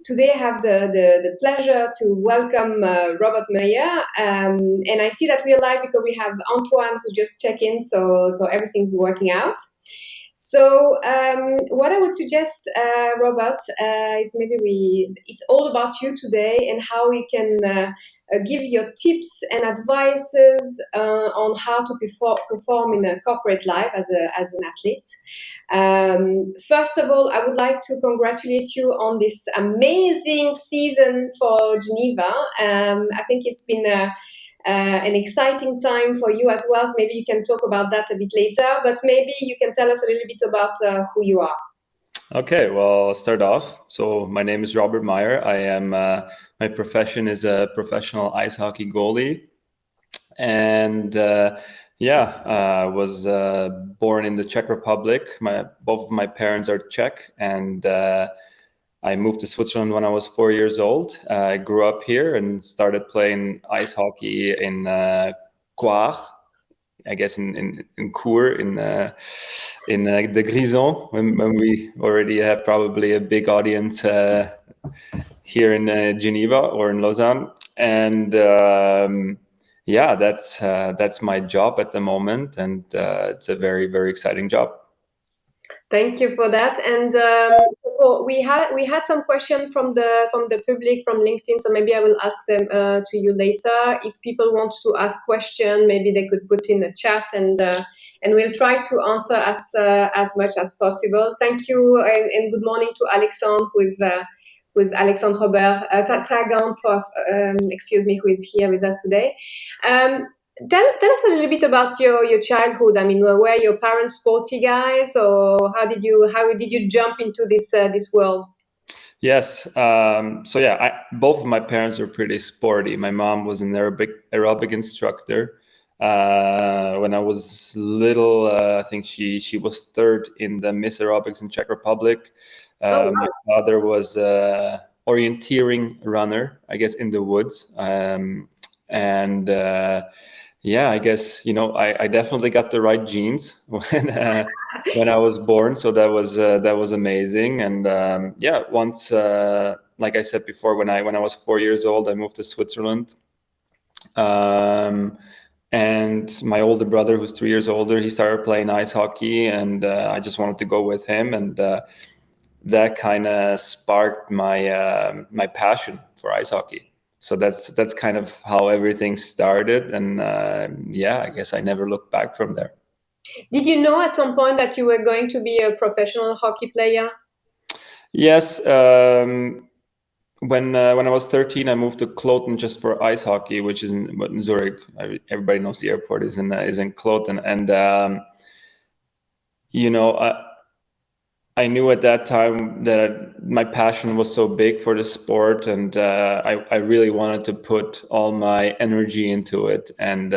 today I have the pleasure to welcome Robert Meyer. And I see that we are live because we have Antoine who just checked in, so everything's working out. So what I would suggest, Robert, is maybe it's all about you today and how you can give your tips and advices on how to perform in a corporate life as an athlete. First of all, I would like to congratulate you on this amazing season for Geneva. I think it's been an exciting time for you as well. Maybe you can talk about that a bit later, but maybe you can tell us a little bit about who you are. Okay, well, I'll start off. So my name is Robert Meyer. I am my profession is a professional ice hockey goalie, and was born in the Czech Republic. Both of my parents are Czech, and I moved to Switzerland when I was 4 years old. I grew up here and started playing ice hockey in Coire, I guess in Cour in the Grison when we already have probably a big audience here in Geneva or in Lausanne, and that's my job at the moment, and it's a very, very exciting job. Thank you for that. And we had some questions from the public from LinkedIn, so maybe I will ask them to you later. If people want to ask question, maybe they could put in the chat, and we'll try to answer as much as possible. Thank you, and good morning to Alexandre, who is Alexandre Robert Tragan, excuse me, who is here with us today. Tell us a little bit about your childhood. I mean, were your parents sporty guys, or how did you jump into this world? Yes. Both of my parents were pretty sporty. My mom was an aerobic instructor. When I was little, I think she was third in the Miss Aerobics in Czech Republic. Oh, wow. My father was orienteering runner, I guess, in the woods. I guess I definitely got the right genes when I was born, so that was amazing. And once, like I said before, when I was 4 years old, I moved to Switzerland. And my older brother, who's 3 years older, he started playing ice hockey, and I just wanted to go with him, and that kind of sparked my passion for ice hockey. So that's kind of how everything started, and I guess I never looked back from there. Did you know at some point that you were going to be a professional hockey player? Yes. When I was 13, I moved to Kloten just for ice hockey, which is in Zurich. Everybody knows the airport is in Kloten, and I knew at that time that my passion was so big for the sport, and I really wanted to put all my energy into it. And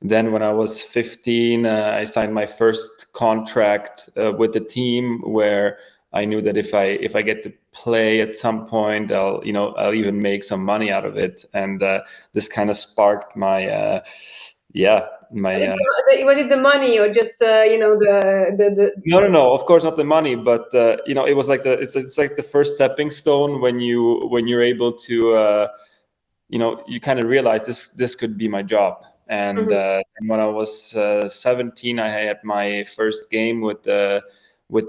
then when I was 15, I signed my first contract with the team, where I knew that if I get to play at some point, I'll even make some money out of it. And this kind of sparked my Was it the money, or just the No, of course not the money, but it was like it's like the first stepping stone when you're able to you kind of realize this could be my job. And Mhm. and when I was 17, I had my first game with the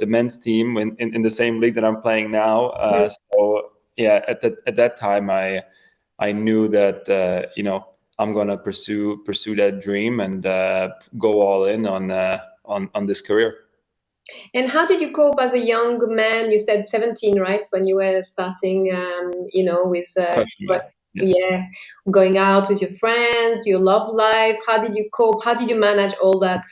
men's team in the same league that I'm playing now. Mhm. So yeah, at that time I knew that I'm gonna pursue that dream and go all in on this career. And how did you cope as a young man? You said 17, right? When you were starting, with Professionally, yes. yeah, going out with your friends, your love life. How did you cope? How did you manage all that?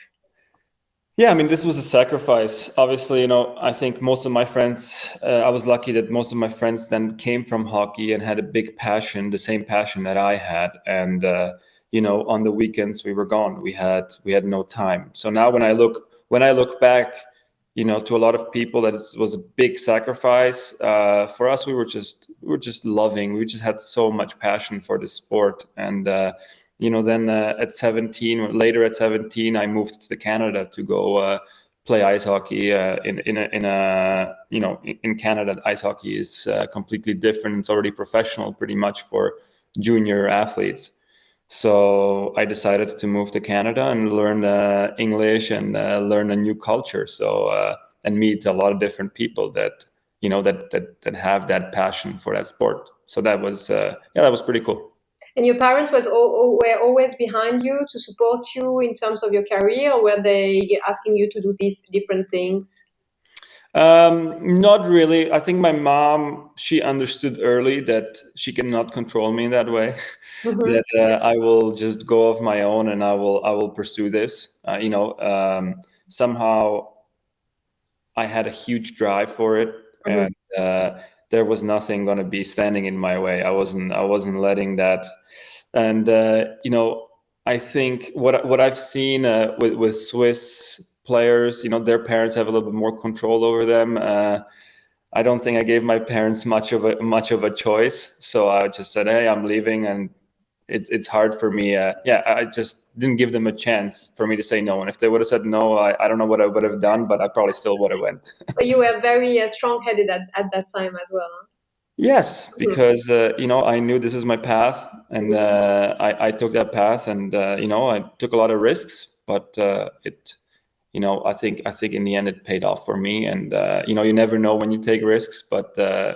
Yeah, I mean, this was a sacrifice. Obviously, I think most of my friends, I was lucky that most of my friends then came from hockey and had a big passion, the same passion that I had. And, on the weekends we were gone. We had no time. So now when I look back, to a lot of people, that was a big sacrifice. For us, we were just loving. We just had so much passion for the sport. And, then at 17, or later at 17, I moved to Canada to go play ice hockey. In Canada, ice hockey is completely different. It's already professional, pretty much for junior athletes. So I decided to move to Canada and learn English and learn a new culture. And meet a lot of different people that that have that passion for that sport. So that was that was pretty cool. And your parents were always behind you to support you in terms of your career, or were they asking you to do different things? Not really. I think my mom, she understood early that she cannot control me in that way. That Mm-hmm. I will just go off my own and I will pursue this. Somehow I had a huge drive for it, Mm-hmm. and there was nothing going to be standing in my way. I wasn't letting that. And I think what I've seen with Swiss players, their parents have a little bit more control over them. I don't think I gave my parents much of a choice, so I just said, "Hey, I'm leaving," and it's hard for me. I just didn't give them a chance for me to say no. And if they would have said no, I don't know what I would have done, but I probably still would have went. So you were very strong-headed at that time as well. Yes, Huh? because I knew this is my path, and Mhm. I took that path, and I took a lot of risks, but I think in the end it paid off for me. And you never know when you take risks, but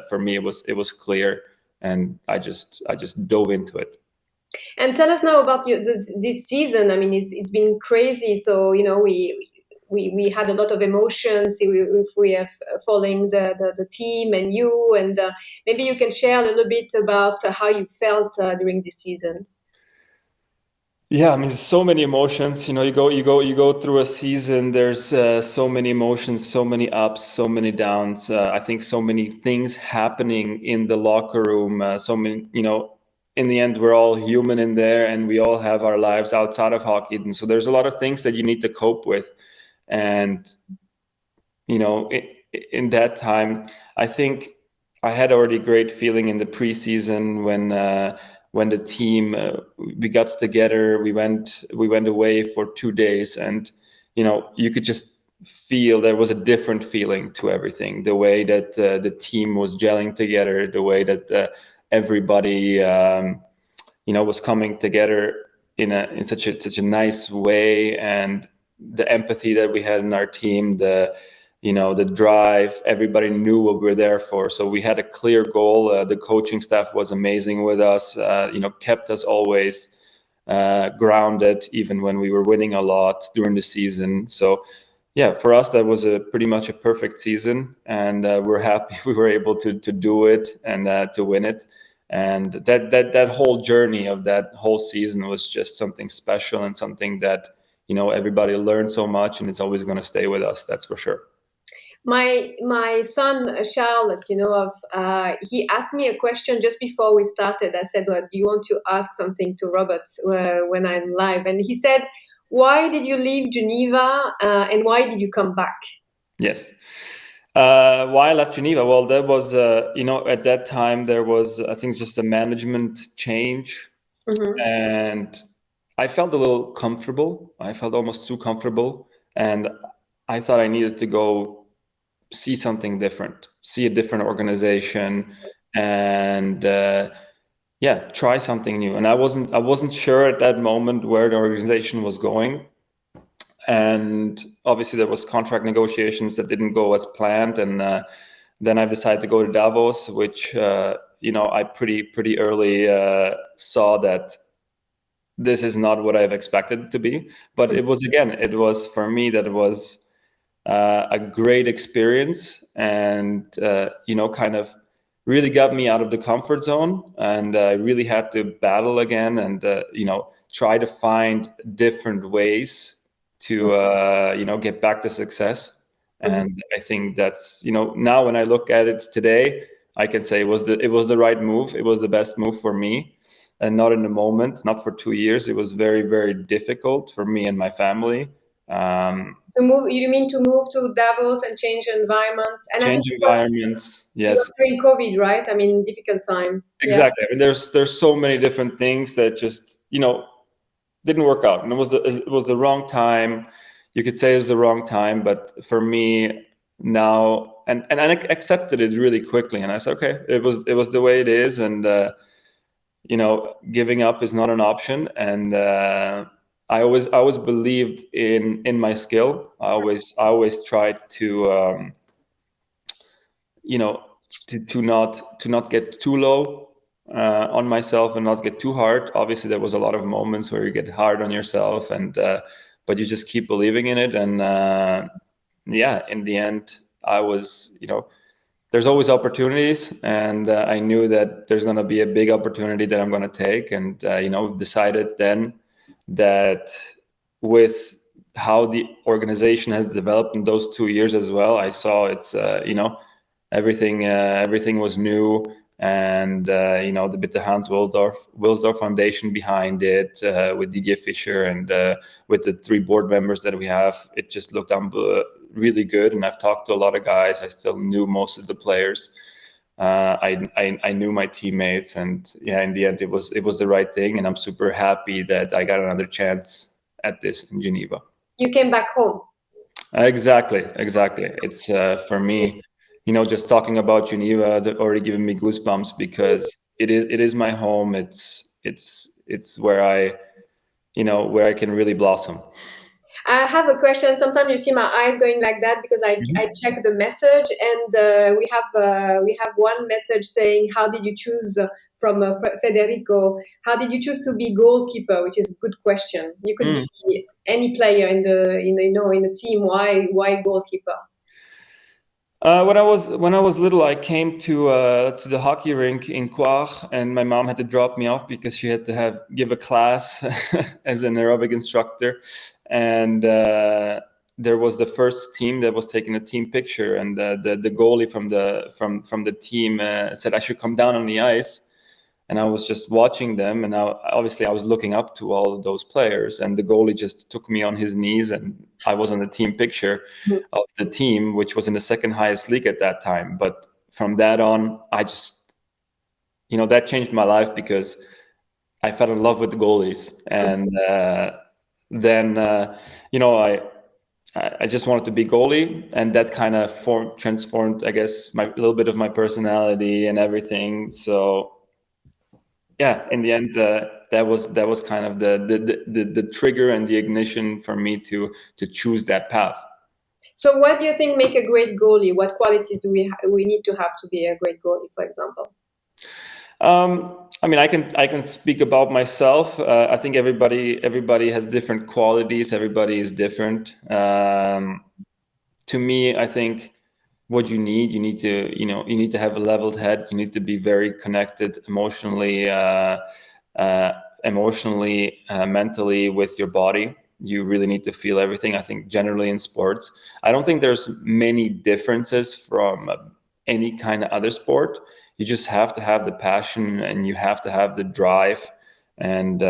for me it was clear, and I just dove into it. And tell us now about this season. I mean, it's been crazy. So we had a lot of emotions if we are following the team and you, and maybe you can share a little bit about how you felt during this season. Yeah, I mean, so many emotions. You go through a season. There's so many emotions, so many ups, so many downs. I think so many things happening in the locker room. So many, in the end, we're all human in there, and we all have our lives outside of hockey. And so there's a lot of things that you need to cope with. And in that time, I think I had already great feeling in the preseason when the team we got together. We went away for 2 days, and you could just feel there was a different feeling to everything. The way that the team was gelling together, the way that everybody was coming together in such a nice way, and the empathy that we had in our team, the drive. Everybody knew what we were there for, so we had a clear goal. The coaching staff was amazing with us. Kept us always grounded, even when we were winning a lot during the season. So yeah, for us that was a pretty much a perfect season, and we're happy we were able to do it and to win it. And that whole journey of that whole season was just something special, and something that everybody learned so much, and it's always going to stay with us, that's for sure. My son Charles, of he asked me a question just before we started. I said, "Well, do you want to ask something to Robert when I'm live?" And he said, "Why did you leave Geneva and why did you come back?" Yes. Why I left Geneva? Well, that was, at that time there was, I think, just a management change, Hmm. and I felt a little comfortable. I felt almost too comfortable, and I thought I needed to go see something different, see a different organization, and yeah, try something new. And I wasn't sure at that moment where the organization was going, and obviously there was contract negotiations that didn't go as planned. And then I decided to go to Davos, which I pretty early saw that this is not what I've expected it to be. But it was for me that it was a great experience, and kind of really got me out of the comfort zone, and I really had to battle again, and try to find different ways to get back to success. Hmm. And I think that's, now when I look at it today, I can say it was the right move. It was the best move for me, and not in the moment, not for 2 years. It was very, very difficult for me and my family. Um, To move, you mean to move to Davos and change environment? And I think Change environments, it was yes, during COVID, right? I mean, difficult time. Yeah. exactly. I mean, there's so many different things that just didn't work out, and it was the wrong time. you could say it was the wrong time, but for me now, and I accepted it really quickly, and I said, okay, it was the way it is, and giving up is not an option. And I always believed in my skill. I always tried to to not get too low on myself and not get too hard. Obviously, there was a lot of moments where you get hard on yourself, and but you just keep believing in it. And yeah, in the end, I was, there's always opportunities, and I knew that there's going to be a big opportunity that I'm going to take, and decided then that with how the organization has developed in those 2 years as well, I saw it's everything was new, and the Hans Wilsdorf Foundation behind it, with Didier Fischer, and with the 3 board members that we have, it just looked really good. And I've talked to a lot of guys. I still knew most of the players. I knew my teammates, and yeah, in the end, it was the right thing, and I'm super happy that I got another chance at this in Geneva. You came back home. Exactly. It's for me, just talking about Geneva has already given me goosebumps, because it is my home. It's where I can really blossom. I have a question. Sometimes you see my eyes going like that because I check the message, and we have one message saying, "How did you choose?" From Federico. How did you choose to be goalkeeper? Which is a good question. You could Mm. be any player in the team. Why goalkeeper? When I was little, I came to the hockey rink in Coire, and my mom had to drop me off because she had to give a class as an aerobic instructor, and there was the first team that was taking a team picture, and the goalie from the team said I should come down on the ice. And I was just watching them, and obviously I was looking up to all of those players, and the goalie just took me on his knees, and I was on the team picture of the team, which was in the second highest league at that time. But from that on, I just, that changed my life, because I fell in love with the goalies, and then I just wanted to be goalie, and that kind of transformed, I guess, a little bit of my personality and everything. So yeah, in the end, that was kind of the trigger and the ignition for me to choose that path. So, what do you think make a great goalie? What qualities do we need to have to be a great goalie, for example? I mean, I can speak about myself. I think everybody has different qualities. Everybody is different. To me, I think what you need to have a leveled head. You need to be very connected emotionally, mentally with your body. You really need to feel everything. I think generally in sports, I don't think there's many differences from any kind of other sport. You just have to have the passion, and you have to have the drive, and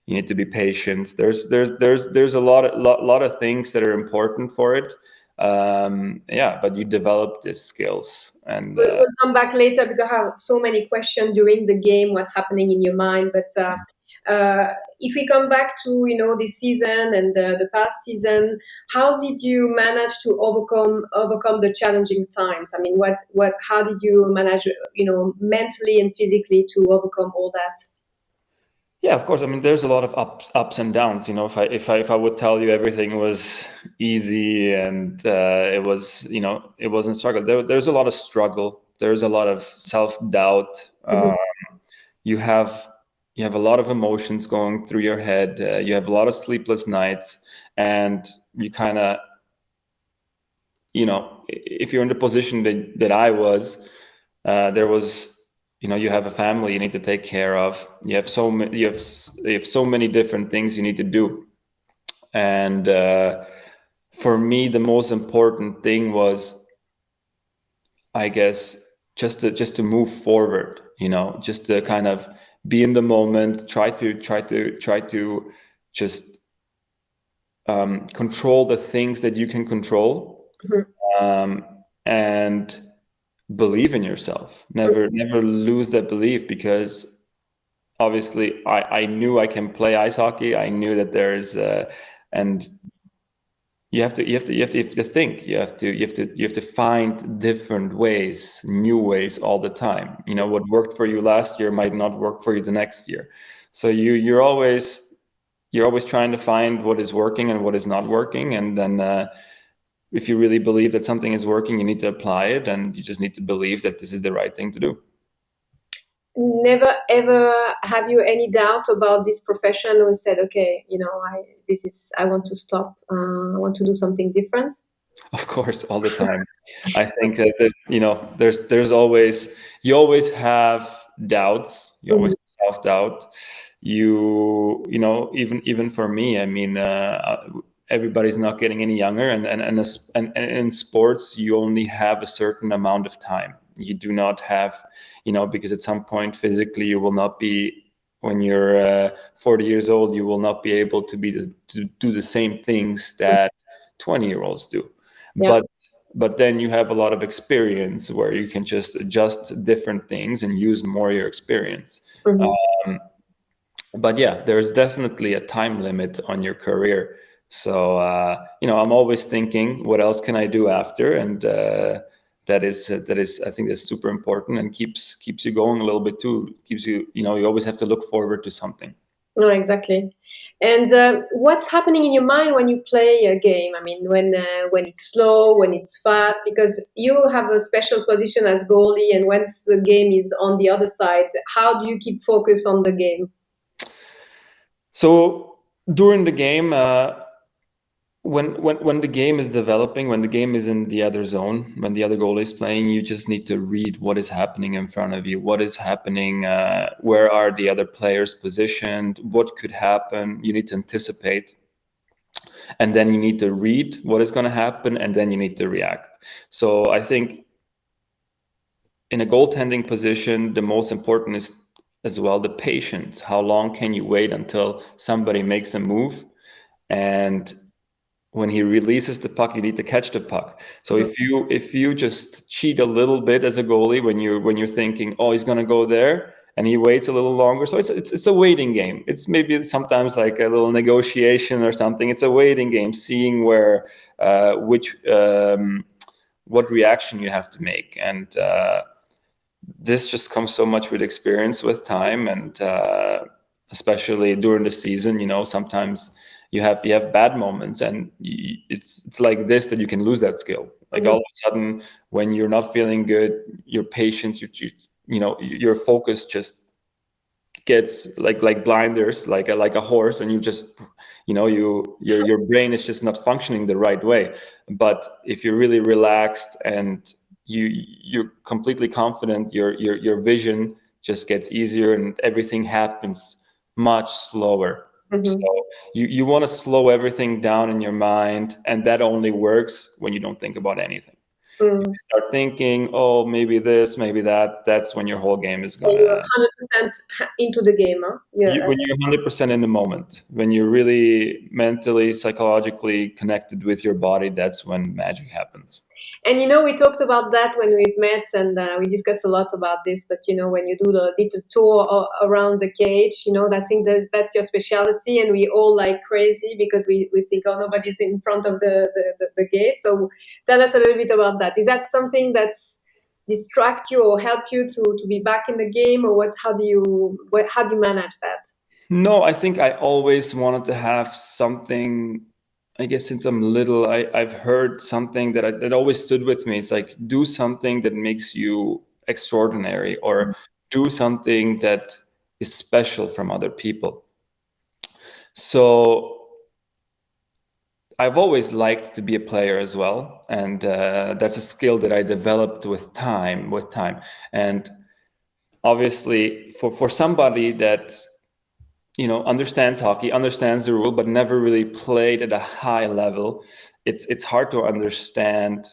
you need to be patient. There's a lot of things that are important for it. Yeah, but you develop these skills, and We'll come back later because I have so many questions during the game. What's happening in your mind? But if we come back to this season and the past season, how did you manage to overcome the challenging times? I mean, how did you manage mentally and physically to overcome all that? yeah, of course. I mean, there's a lot of ups and downs. If I would tell you everything was easy, and it wasn't struggle. There's a lot of struggle. There's a lot of self-doubt. Mhm. You have a lot of emotions going through your head. You have a lot of sleepless nights, and you kind of, if you're in the position that I was, there was, you have a family you need to take care of. You have so many different things you need to do, and for me, the most important thing was, I guess, just to move forward. Just to kind of be in the moment, try to just control the things that you can control, Mhm. and believe in yourself. Never lose that belief, because obviously I knew I can play ice hockey. I knew that and you have to think. You have to find different ways, new ways all the time. You know, what worked for you last year might not work for you the next year. So you're always trying to find what is working and what is not working, and then if you really believe that something is working, you need to apply it, and you just need to believe that this is the right thing to do. Never ever have you any doubt about this profession, or said, okay, I want to stop. I want to do something different. Of course, all the time. I think that you know, there's always, you always have doubts. You always Mhm. have self-doubt. You know, even for me, I mean, everybody's not getting any younger, and in sports, you only have a certain amount of time. You do not have, you know, because at some point physically you will not be. When you're 40 years old, you will not be able to to do the same things that 20-year-olds do. Yeah. But then you have a lot of experience where you can just adjust different things and use more your experience. Mhm. But yeah, there's definitely a time limit on your career. So you know, I'm always thinking, what else can I do after? And that is I think that's super important, and keeps you going a little bit too. Keeps you, you know, you always have to look forward to something. No, exactly. And what's happening in your mind when you play a game? I mean, when it's slow, when it's fast, because you have a special position as goalie, and once the game is on the other side, how do you keep focus on the game? So during the game, when the game is developing, when the game is in the other zone, when the other goalie is playing, you just need to read what is happening in front of you, what is happening, where are the other players positioned, what could happen. You need to anticipate, and then you need to read what is going to happen, and then you need to react. So I think in a goaltending position, the most important is as well the patience. How long can you wait until somebody makes a move? And when he releases the puck, you need to catch the puck. So Mhm. if you just cheat a little bit as a goalie when you're thinking, oh, he's going to go there, and he waits a little longer, so it's a waiting game. It's maybe sometimes like a little negotiation or something. It's a waiting game, seeing where which what reaction you have to make, and this just comes so much with experience, with time, and especially during the season. You know, sometimes you have bad moments, and it's like this that you can lose that skill. Like all Mhm. of a sudden, when you're not feeling good, your patience, you know, your focus just gets like blinders, like a horse, and you just, you know, your brain is just not functioning the right way. But if you're really relaxed and you're completely confident, your vision just gets easier, and everything happens much slower. So Mhm. you want to slow everything down in your mind, and that only works when you don't think about anything. If Mhm. you start thinking, oh, maybe this, maybe that, that's when your whole game is So you're gonna, 100% into the game, huh? Yeah. when you're 100% in the moment, when you're really mentally, psychologically connected with your body, that's when magic happens. And we talked about that when we've met, and we discussed a lot about this. But when you do the little tour around the cage, that thing that's your specialty, and we all like crazy because we think, oh, nobody's in front of the gate. So tell us a little bit about that. Is that something that's distract you or help you to be back in the game, or what? How do you manage that? No, I think I always wanted to have something. I guess since I'm little, I've heard something that always stood with me. It's like, do something that makes you extraordinary, or do something that is special from other people. So I've always liked to be a player as well, and that's a skill that I developed with time. And obviously, for somebody that, you know, understands hockey, understands the rule, but never really played at a high level, it's hard to understand,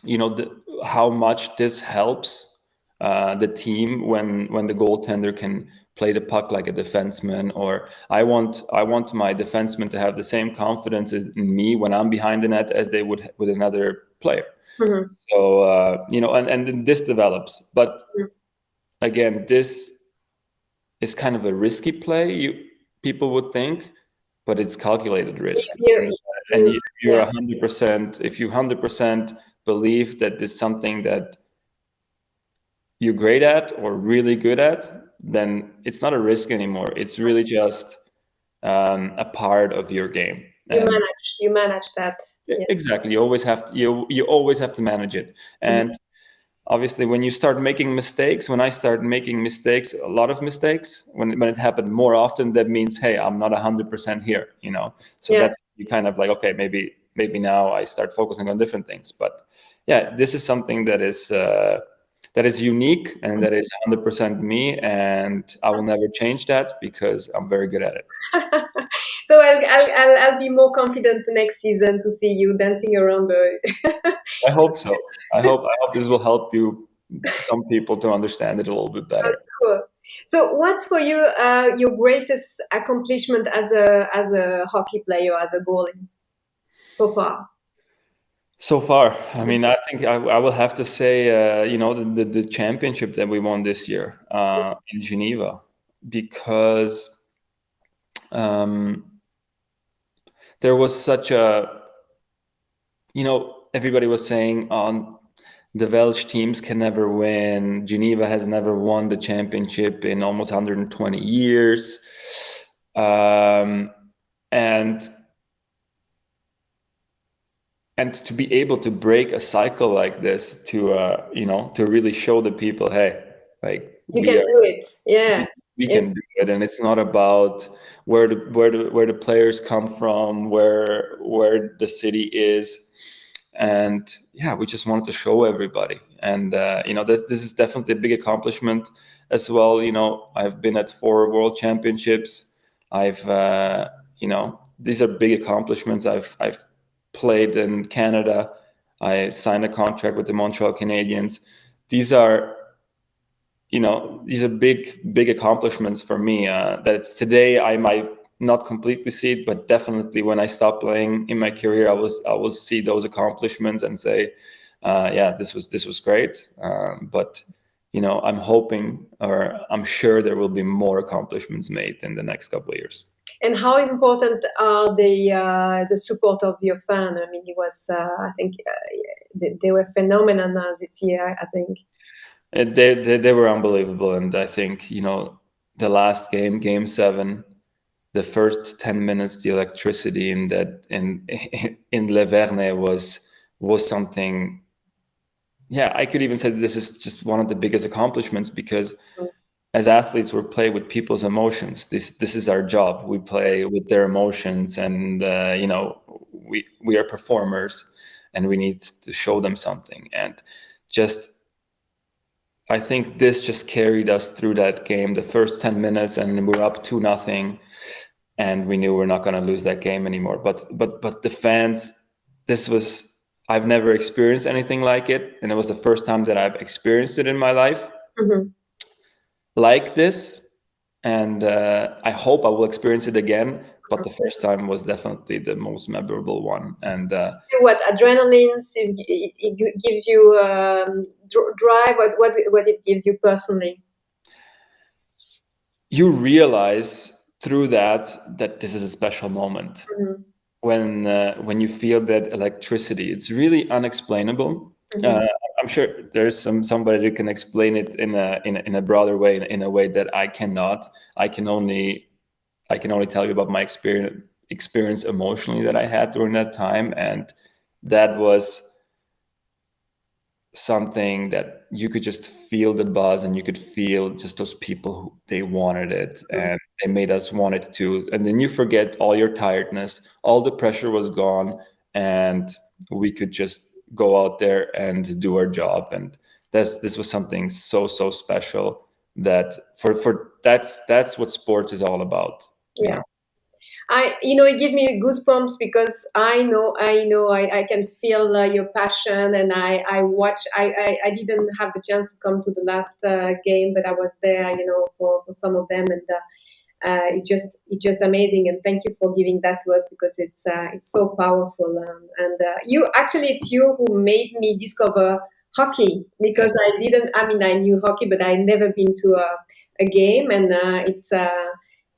you know, how much this helps the team when the goaltender can play the puck like a defenseman. Or I want my defenseman to have the same confidence in me when I'm behind the net as they would with another player. Mhm. So you know, and then this develops. But again, this is kind of a risky play, people would think, but it's calculated risk. and you're Yeah. 100%, if you 100% believe that there's something that you're great at or really good at, then it's not a risk anymore. It's really just a part of your game. And You manage that. Yeah. exactly, you always have to, you always have to manage it. And obviously, when you start making mistakes, when I started making mistakes, a lot of mistakes, when it happened more often, that means, hey, I'm not 100% here, you know. So Yeah. that's you kind of like, okay, maybe now I start focusing on different things. But yeah, this is something that is unique and that is 100% me, and I will never change that because I'm very good at it. So I'll be more confident next season to see you dancing around the. I hope so. I hope this will help you, some people, to understand it a little bit better. Cool. So, what's for you your greatest accomplishment as a hockey player, as a goalie so far? So far, I mean, I think I will have to say, the championship that we won this year in Geneva, because there was such a, everybody was saying on the Welsh teams can never win. Geneva has never won the championship in almost 120 years. And to be able to break a cycle like this, to really show the people, hey, like You can do it. Yeah. we It's, can do it, and it's not about where the players come from, where the city is. And yeah, we just wanted to show everybody. And this is definitely a big accomplishment as well. I've been at 4 world championships. I've these are big accomplishments. I've played in Canada. I signed a contract with the Montreal Canadiens. These are these are big accomplishments for me, that today I might not completely see it, but definitely when I stop playing in my career, I will see those accomplishments and say, yeah, this was great. But I'm hoping, or I'm sure, there will be more accomplishments made in the next couple of years. and how important are the support of your fan? I mean, it was I think they were phenomenal this year. I think. And they were unbelievable, and I think the last game, Game 7, the first 10 minutes, the electricity in that in Le Verne was something. Yeah, I could even say that this is just one of the biggest accomplishments, because as athletes, we play with people's emotions. This is our job. We play with their emotions, and we are performers, and we need to show them something. And just I think this just carried us through that game, the first 10 minutes, and we were up 2-0, and we knew we're not going to lose that game anymore. But the fans, this was, I've never experienced anything like it, and it was the first time that I've experienced it in my life Mhm. like this. And I hope I will experience it again. But the first time was definitely the most memorable one. And What adrenaline? It gives you drive. What it gives you personally? you realize through that this is a special moment Mhm. when you feel that electricity. It's really unexplainable. Mhm. I'm sure there's somebody who can explain it in a broader way, in a way that I cannot. I can only tell you about my experience emotionally that I had during that time, and that was something that you could just feel the buzz, and you could feel just those people who they wanted it, and they made us want it too. And then you forget all your tiredness, all the pressure was gone, and we could just go out there and do our job. And this was something so special, that for that's what sports is all about, you Yeah. know. It gives me goosebumps because I can feel your passion, and I watch. I didn't have the chance to come to the last game, but I was there, for some of them, and it's just amazing. And thank you for giving that to us, because it's so powerful. And it's you who made me discover hockey, because I didn't. I mean, I knew hockey, but I never been to a game, and it's.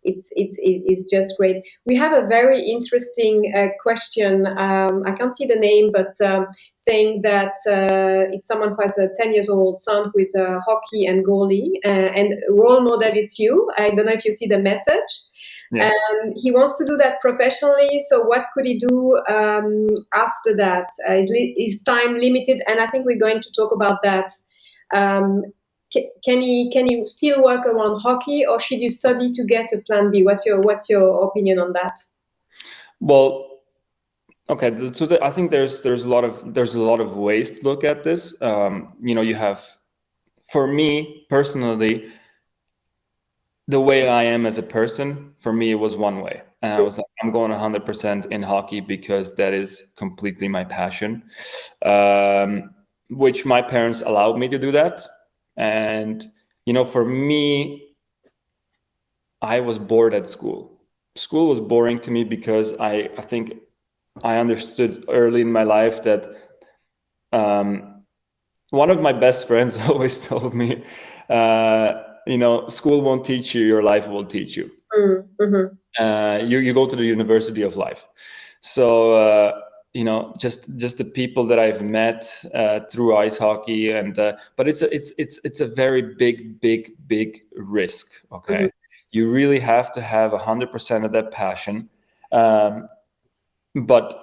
it's just great. We have a very interesting question. I can't see the name, but saying that it's someone who has a 10 years old son who is a hockey and goalie, and role model it's you. I don't know if you see the message. Yes. He wants to do that professionally. So what could he do after that? Is time limited? And I think we're going to talk about that. Um, can you still work around hockey, or should you study to get a plan B? What's your opinion on that? Well, okay. I think there's a lot of ways to look at this. You have, for me personally, the way I am as a person, for me, it was one way. And I was like, I'm going 100% in hockey because that is completely my passion, which my parents allowed me to do that. And, for me, I was bored at school. School was boring to me because I think I understood early in my life that one of my best friends always told me, school won't teach you, your life will teach you. Mm-hmm. You go to the University of Life. So, just the people that I've met through ice hockey, and but it's a very big risk. Okay, Mm-hmm. you really have to have 100% of that passion. But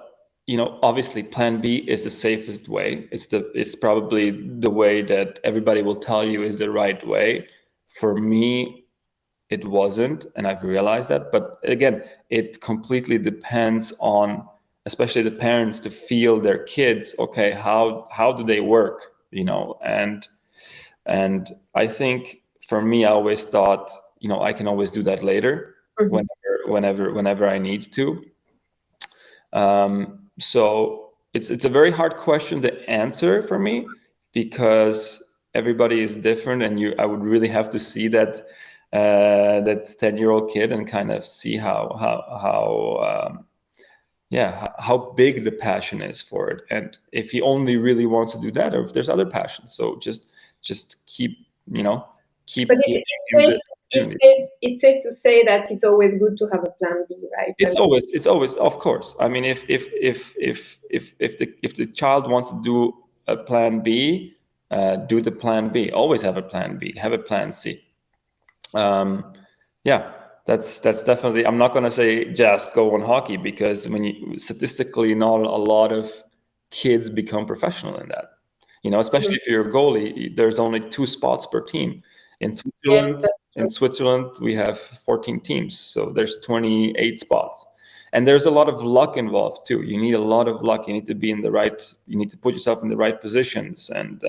obviously, Plan B is the safest way. It's probably the way that everybody will tell you is the right way. For me, it wasn't, and I've realized that. But again, it completely depends on, especially the parents, to feel their kids. Okay, how do they work? And I think for me, I always thought, I can always do that later, Mm-hmm. whenever I need to. So it's a very hard question to answer for me, because everybody is different, and I would really have to see that 10-year-old kid and kind of see how big the passion is for it, and if he only really wants to do that, or if there's other passions. So just keep But keep giving it's him safe. the opportunity. It's safe to say that it's always good to have a plan B, right? It's always, of course. I mean, if the child wants to do a plan B, do the plan B. Always have a plan B. Have a plan C. Yeah, that's definitely. I'm not going to say just go on hockey, because statistically, not a lot of kids become professional in that. Especially if you're a goalie, there's only 2 spots per team. In Yes, Switzerland, that's in true. Switzerland, we have 14 teams, so there's 28 spots, and there's a lot of luck involved too. You need a lot of luck. You need to be in the right. You need to put yourself in the right positions, and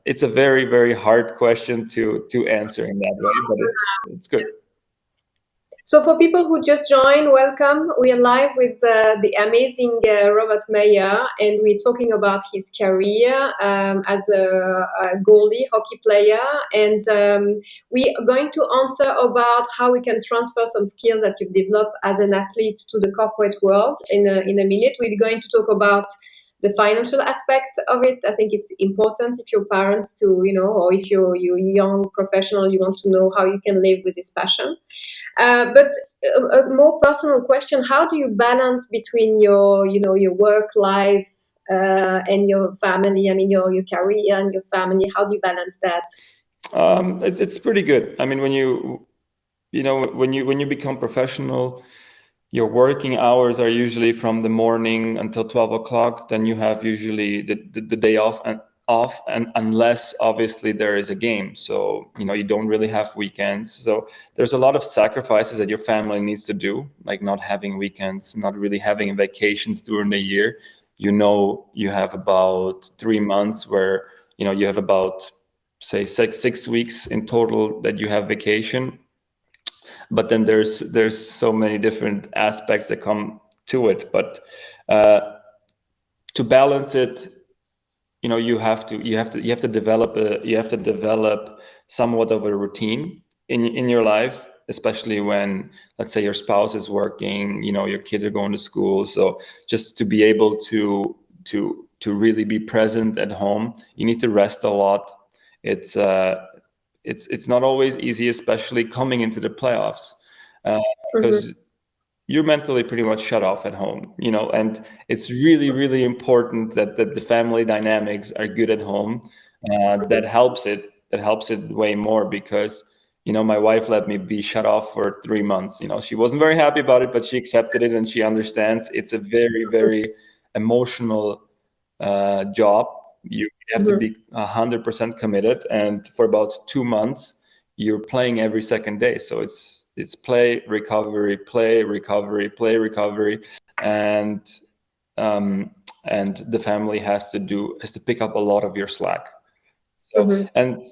it's a very, very hard question to answer in that way, but it's good. So, for people who just joined, welcome. We are live with the amazing Robert Meyer, and we're talking about his career as a goalie, hockey player. And we are going to answer about how we can transfer some skills that you've developed as an athlete to the corporate world in a minute. We're going to talk about the financial aspect of it. I think it's important if you're parents to, or if you're young professional, you want to know how you can live with this passion. But a more personal question: how do you balance between your work life and your family? I mean, your career and your family. How do you balance that? It's pretty good. I mean, when you become professional, your working hours are usually from the morning until 12 o'clock. Then you have usually the day off, and unless obviously there is a game. So you don't really have weekends. So there's a lot of sacrifices that your family needs to do, like not having weekends, not really having vacations during the year. You have about 3 months where you have about, say, 6 weeks in total that you have vacation. But then there's so many different aspects that come to it. But to balance it, you have to develop somewhat of a routine in your life, especially when, let's say, your spouse is working, your kids are going to school. So just to be able to really be present at home, you need to rest a lot. it's not always easy, especially coming into the playoffs, because you're mentally pretty much shut off at home, and it's really, really important that the family dynamics are good at home. That helps it way more, because my wife let me be shut off for 3 months. She wasn't very happy about it, but she accepted it, and she understands it's a very, very emotional job. You have to be 100% committed, and for about 2 months you're playing every second day. So it's play, recovery, play, recovery, play, recovery, and the family has to pick up a lot of your slack. So and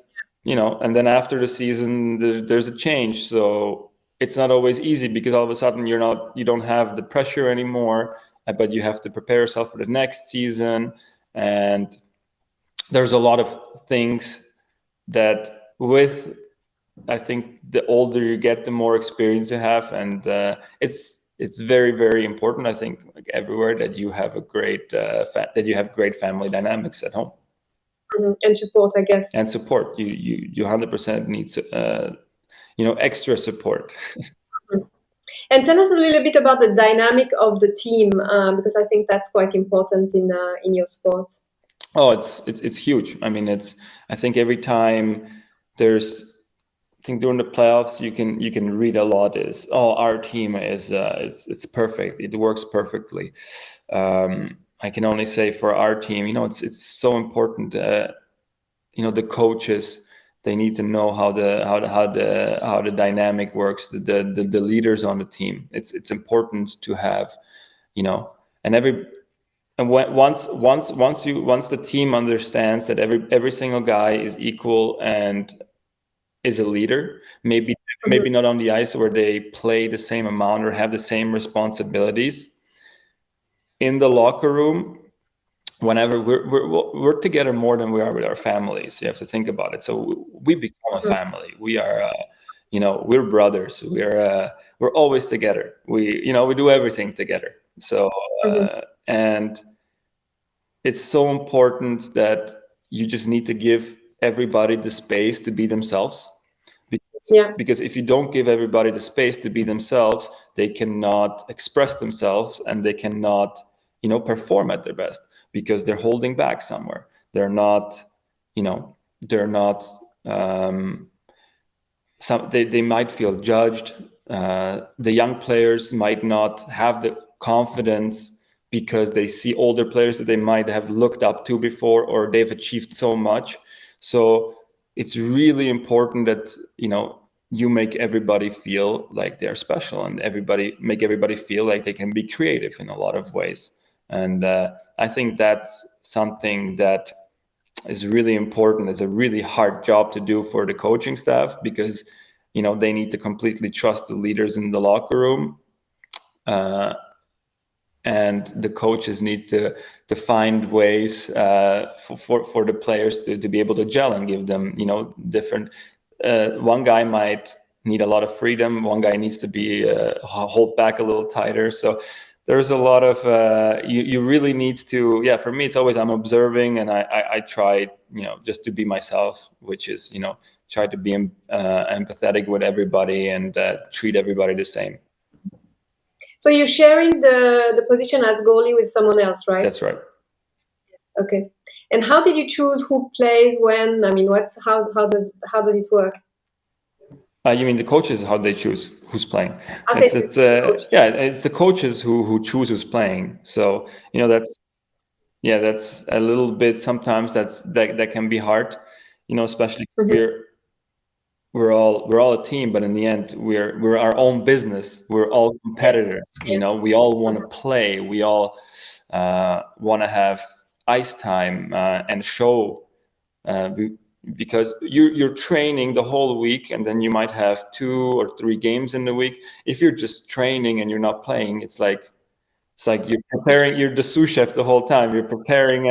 then after the season, there's a change. So it's not always easy, because all of a sudden you don't have the pressure anymore, but you have to prepare yourself for the next season. And there's a lot of things that, I think the older you get, the more experience you have, and it's very, very important, I think, like everywhere, that you have great family dynamics at home. And support, I guess. And support. You 100% need extra support. And tell us a little bit about the dynamic of the team, because I think that's quite important in your sport. Oh, it's huge. I mean, I think every time I think during the playoffs, you can read a lot our team is it's perfect. It works perfectly. I can only say for our team, it's so important. The coaches, they need to know how the dynamic works. The leaders on the team. It's important to have, once the team understands that every single guy is equal and is a leader, maybe not on the ice where they play the same amount or have the same responsibilities. In the locker room, whenever we're together more than we are with our families. You have to think about it. So we become a family. We are, we're brothers. We're always together. We do everything together. So and it's so important that you just need to give everybody the space to be themselves. Because if you don't give everybody the space to be themselves, they cannot express themselves, and they cannot, perform at their best, because they're holding back somewhere. They're not, they might feel judged. The young players might not have the confidence, because they see older players that they might have looked up to before, or they've achieved so much. So it's really important that, you make everybody feel like they're special, and make everybody feel like they can be creative in a lot of ways. And I think that's something that is really important. It's a really hard job to do for the coaching staff, because, they need to completely trust the leaders in the locker room. And the coaches need to find ways for the players to be able to gel and give them, different. One guy might need a lot of freedom. One guy needs to be hold back a little tighter. So there's a lot of you really need to. Yeah, for me, it's always I'm observing, and I try, just to be myself, which is, try to be empathetic with everybody, and treat everybody the same. So you're sharing the position as goalie with someone else, right? That's right. Okay. And how did you choose who plays when? I mean, how does it work? You mean the coaches, how they choose who's playing? It's the coaches who choose who's playing. So that's a little bit, sometimes that can be hard, especially we're all a team, but in the end we're our own business. We're all competitors. We all want to play. We all want to have ice time and show. Because you're training the whole week, and then you might have 2 or 3 games in the week. If you're just training and you're not playing, it's like you're preparing. You're the sous chef the whole time. You're preparing,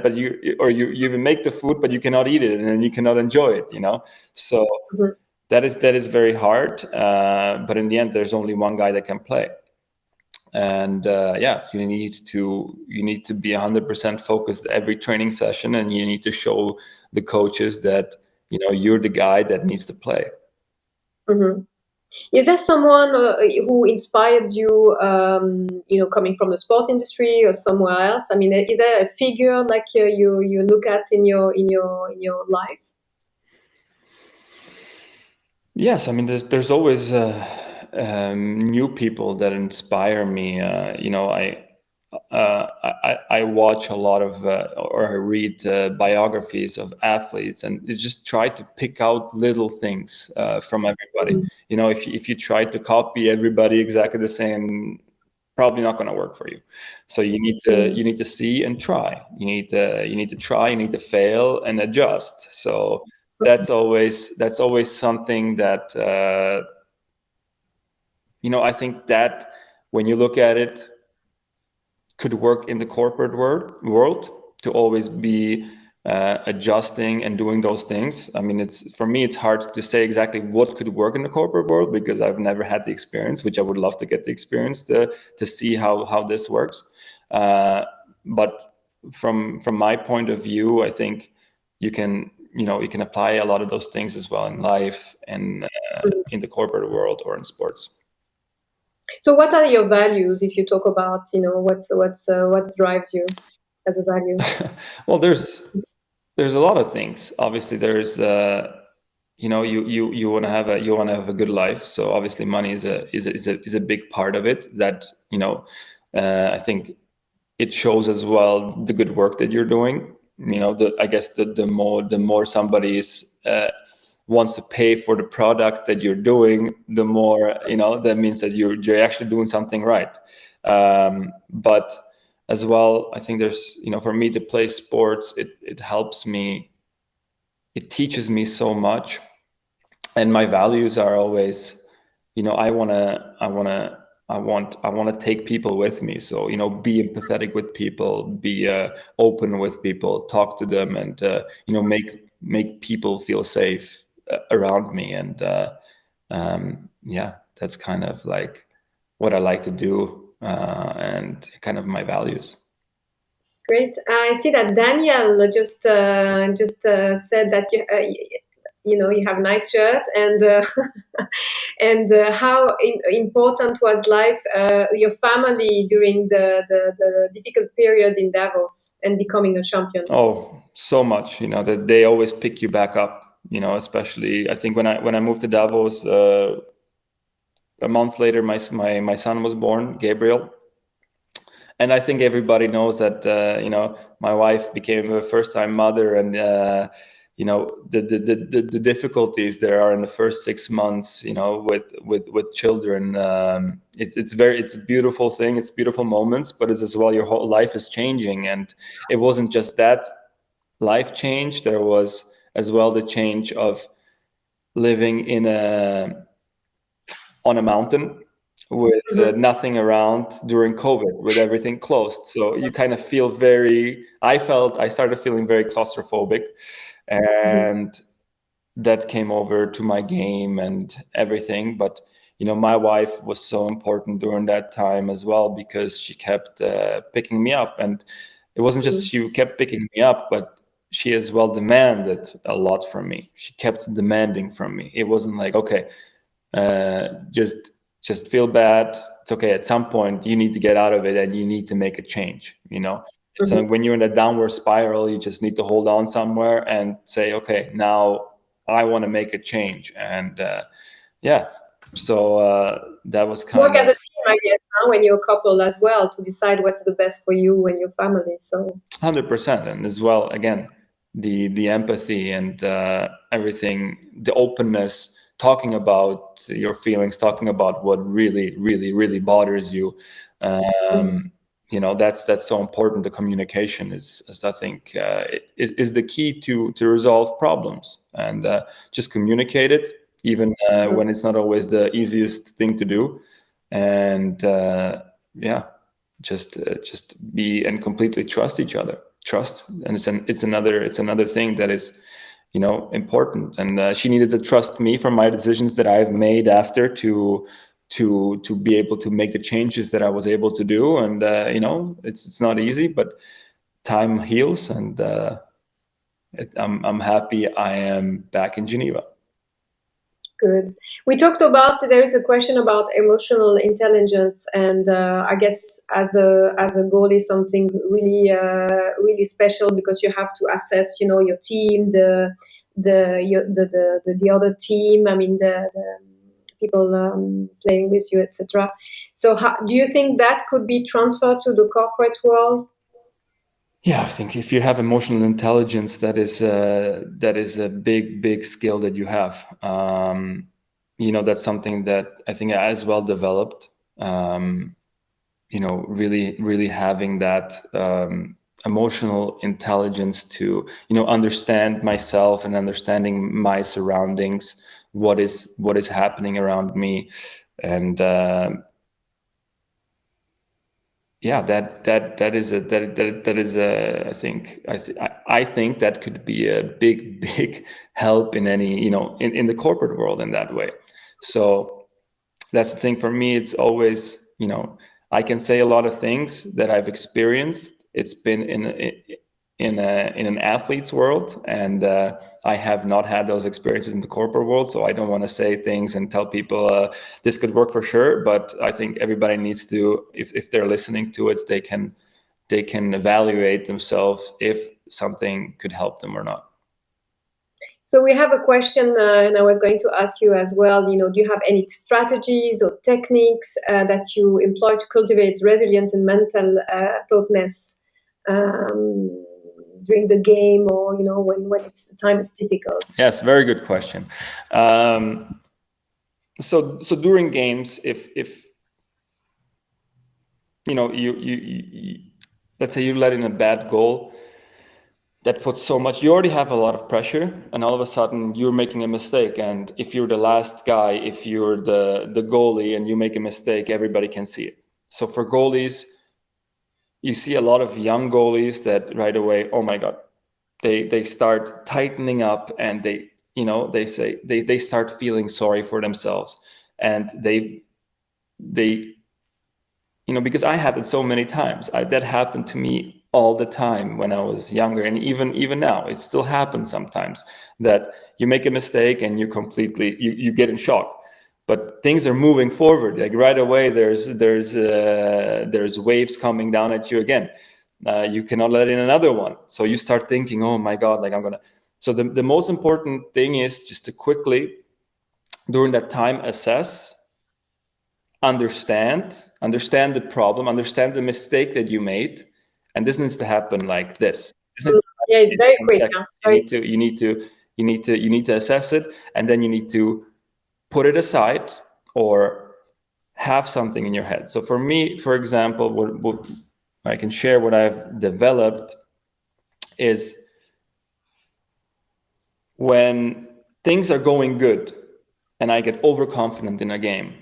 but you even make the food, but you cannot eat it, and then you cannot enjoy it. So that is very hard. But in the end, there's only one guy that can play. And you need to be 100% focused every training session, and you need to show the coaches that you're the guy that needs to play. Mm-hmm. Is there someone who inspired you, coming from the sport industry or somewhere else? I mean, is there a figure like you look at in your life? Yes, I mean, there's always new people that inspire me. I watch a lot of or I read biographies of athletes, and you just try to pick out little things from everybody. Mm. If you try to copy everybody exactly the same, probably not going to work for you. So Mm. you need to see and try. You need to try. You need to fail and adjust. So that's always something that I think that when you look at it, could work in the corporate world to always be adjusting and doing those things. I mean, for me, it's hard to say exactly what could work in the corporate world because I've never had the experience, which I would love to get the experience to see how this works. But from my point of view, I think you can apply a lot of those things as well in life and Mm. in the corporate world or in sports. So, what are your values? If you talk about, what drives you as a value? Well, there's a lot of things. Obviously, there's you want to have a good life. So obviously, money is a big part of it. That I think it shows as well the good work that you're doing. I guess the more somebody is wants to pay for the product that you're doing, the more that means that you're actually doing something right. But as well, I think there's for me to play sports, it helps me. It teaches me so much, and my values are always, I want to take people with me. So be empathetic with people, be open with people, talk to them, and make people feel safe around me. And yeah, that's kind of like what I like to do, and kind of my values. Great. I see that Daniel just said that you have a nice shirt, and and how important was life, your family during the difficult period in Davos and becoming a champion. Oh, so much, that they always pick you back up, especially I think when I moved to Davos, a month later, my son was born, Gabriel. And I think everybody knows that my wife became a first time mother, and the difficulties there are in the first 6 months, with children. It's a beautiful thing, it's beautiful moments, but it's as well your whole life is changing. And it wasn't just that life change, there was as well the change of living on a mountain with Mhm. nothing around during COVID, with everything closed. So you kind of feel I started feeling very claustrophobic, Mhm. and that came over to my game and everything. But my wife was so important during that time as well, because she kept picking me up. And it wasn't just Mhm. she kept picking me up, but she as well demanded a lot from me. She kept demanding from me. It wasn't like, okay, uh, just feel bad. It's okay. At some point, you need to get out of it, and you need to make a change. So Mhm. when you're in a downward spiral, you just need to hold on somewhere and say, okay, now I want to make a change. And yeah, so that was Work kind as a of team, I guess, when you're a couple as well, to decide what's the best for you and your family. So. 100%. And as well, again, the empathy and everything, the openness, talking about your feelings, talking about what really, really, really bothers you. Mhm. That's so important. The communication is I think is the key to resolve problems, and just communicate it, even Mhm. when it's not always the easiest thing to do. And yeah, just be and completely trust each other. Trust, and it's another thing that is important. And she needed to trust me for my decisions that I've made after, to be able to make the changes that I was able to do. And it's not easy, but time heals. And I'm happy I am back in Geneva. Good. We talked about, there is a question about emotional intelligence, and I guess as a goal is something really really special, because you have to assess, your team, the other team. I mean the people playing with you, etc. So, do you think that could be transferred to the corporate world? Yeah, I think if you have emotional intelligence, that is a big skill that you have. That's something that I think as well developed. Really having that emotional intelligence to understand myself and understanding my surroundings, what is happening around me, and yeah, that is a I think that could be a big help in any in the corporate world in that way. So that's the thing for me. It's always, I can say a lot of things that I've experienced. It's been in an athlete's world, and I have not had those experiences in the corporate world. So I don't want to say things and tell people this could work for sure. But I think everybody needs to, if they're listening to it, they can evaluate themselves if something could help them or not. So we have a question, and I was going to ask you as well. Do you have any strategies or techniques that you employ to cultivate resilience and mental thoughtness during the game, or when it's the time is difficult? Yes, very good question. So during games, if you let's say you let in a bad goal that puts so much, you already have a lot of pressure, and all of a sudden you're making a mistake. And if you're the last guy, if you're the goalie and you make a mistake, everybody can see it. So for goalies, you see a lot of young goalies that right away, oh my God, they start tightening up, and they start feeling sorry for themselves, and they because I had it so many times. That happened to me all the time when I was younger, and even now, it still happens sometimes that you make a mistake and you get in shock. But things are moving forward. Like right away, there's waves coming down at you again. You cannot let in another one. So you start thinking, oh my God, like I'm gonna. So the most important thing is just to quickly, during that time, assess, understand the problem, understand the mistake that you made, and this needs to happen like this. This needs to Yeah, happen it's in very 10 quick. seconds. Huh? Very quick. You need to assess it, and then you need to put it aside or have something in your head. So for me, for example, what I can share, what I've developed is when things are going good and I get overconfident in a game,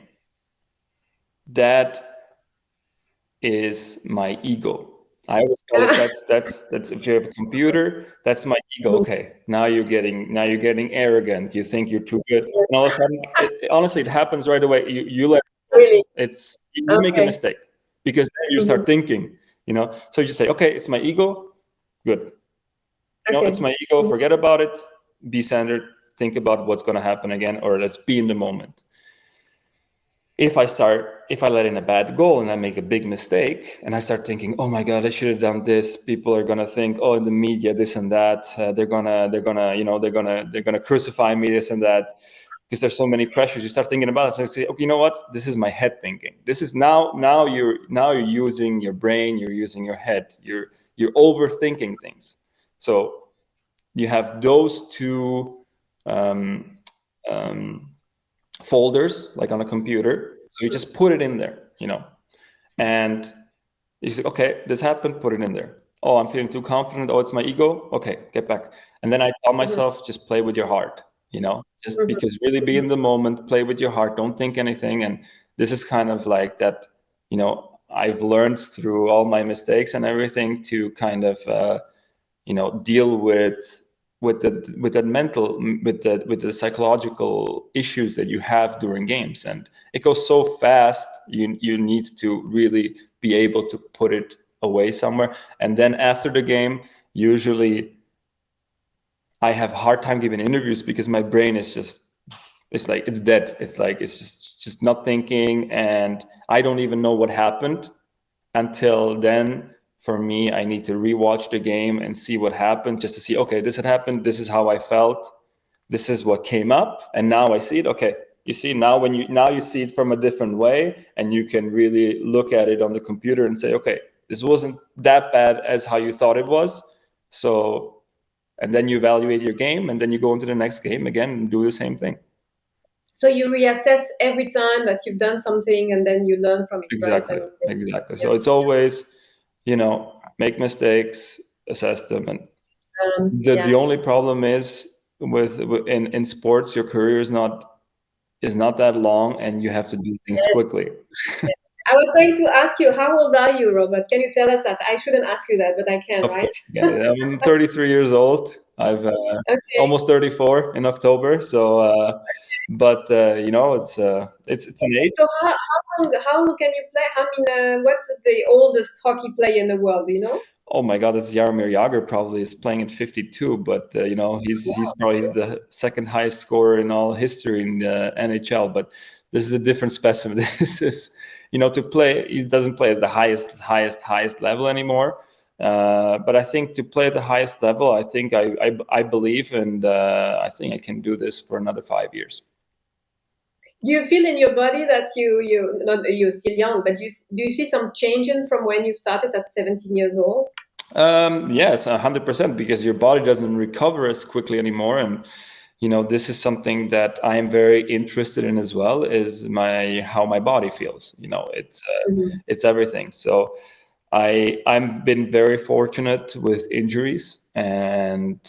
that is my ego. I always call it, that's if you have a computer, that's my ego. Okay, now you're getting arrogant. You think you're too good, and all of a sudden, honestly, it happens right away. You let it go. Really? You make a Okay. mistake, because then you start thinking. So you just say, okay, it's my ego. Good. It's Okay. my ego. Forget about it. Be centered. Think about what's going to happen again, or let's be in the moment. If I let in a bad goal and I make a big mistake, and I start thinking, oh my God, I should have done this. People are gonna think, oh, in the media, this and that. They're gonna crucify me, this and that, because there's so many pressures. You start thinking about it. So I say, okay, you know what? This is my head thinking. This is now you're using your brain. You're using your head. You're overthinking things. So you have those two folders, like on a computer. So you just put it in there, and you say, okay, this happened, put it in there. Oh, I'm feeling too confident. Oh, it's my ego. Okay, get back. And then I tell myself, just play with your heart, just because really be in the moment, play with your heart, don't think anything. And this is kind of like that, I've learned through all my mistakes and everything to kind of, deal with the mental, with the psychological issues that you have during games. And it goes so fast, you need to really be able to put it away somewhere. And then after the game, usually I have a hard time giving interviews because my brain is just, it's like, it's dead. It's like, it's just not thinking, and I don't even know what happened until then. For me, I need to rewatch the game and see what happened, just to see, okay, this had happened, this is how I felt, this is what came up, and now I see it. Okay, you see, now you see it from a different way, and you can really look at it on the computer and say, okay, this wasn't that bad as how you thought it was. So, and then you evaluate your game, and then you go into the next game again and do the same thing. So you reassess every time that you've done something, and then you learn from it, right? Exactly. And Exactly. yeah. So it's always, make mistakes, assess them, and the Yeah. only problem is with in sports, your career is not that long, and you have to do things quickly. I was going to ask you, how old are you, Robert? Can you tell us that? I shouldn't ask you that, but I can, Of right? course, yeah. I'm 33 years old. I've Okay. almost 34 in October. So, but it's an age. So how long can you play? I mean, what's the oldest hockey player in the world? Do you know? Oh my God, it's Jaromir Jagr probably is playing at 52, but he's probably the second highest scorer in all history in NHL. But this is a different specimen. This is, to play. He doesn't play at the highest level anymore. But I think to play at the highest level, I think I believe, and I think I can do this for another 5 years. Do you feel in your body that you not you're still young, but do you see some changing from when you started at 17 years old? Yes, 100%, because your body doesn't recover as quickly anymore, and this is something that I am very interested in as well. Is how my body feels. Mhm. It's everything. So I've been very fortunate with injuries, and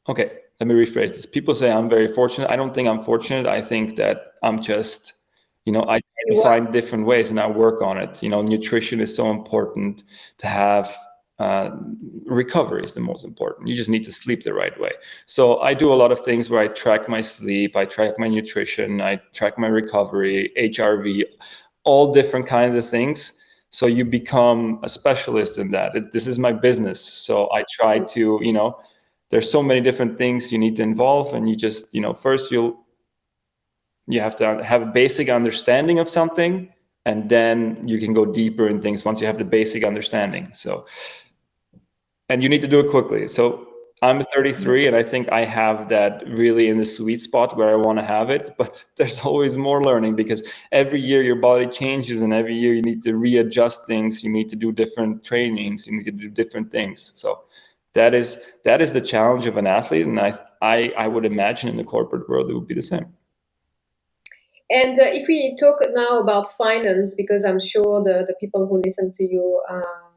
okay, let me rephrase this. People say I'm very fortunate. I don't think I'm fortunate. I think that I'm just, I try You to what? find different ways and I work on it. Nutrition is so important to have. Recovery is the most important. You just need to sleep the right way. So I do a lot of things where I track my sleep, I track my nutrition, I track my recovery, HRV, all different kinds of things. So you become a specialist in that. This is my business. So I try to, there's so many different things you need to involve, and you just first you have to have a basic understanding of something, and then you can go deeper in things once you have the basic understanding. So, and you need to do it quickly. So I'm 33, and I think I have that really in the sweet spot where I want to have it, but there's always more learning, because every year your body changes, and every year you need to readjust things, you need to do different trainings, you need to do different things. So that is the challenge of an athlete, and I would imagine in the corporate world it would be the same. And if we talk now about finance, because I'm sure the people who listen to you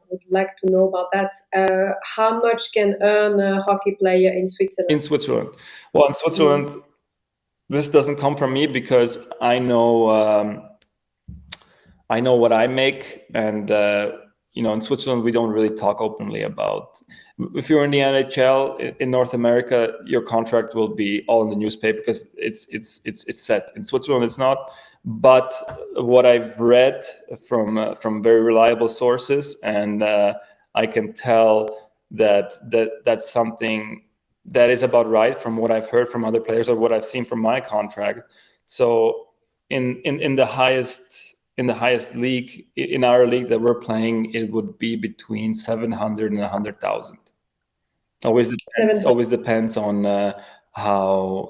would like to know about that, how much can earn a hockey player in Switzerland? In Switzerland, well, in Switzerland, this doesn't come from me, because I know what I make, and in Switzerland we don't really talk openly about. If you're in the NHL in North America, your contract will be all in the newspaper, because it's set. In Switzerland, it's not. But what I've read from very reliable sources, and I can tell that's something that is about right from what I've heard from other players or what I've seen from my contract. So in the highest league, in our league that we're playing, it would be between 700 and 100,000. Always depends. 700. Always depends on how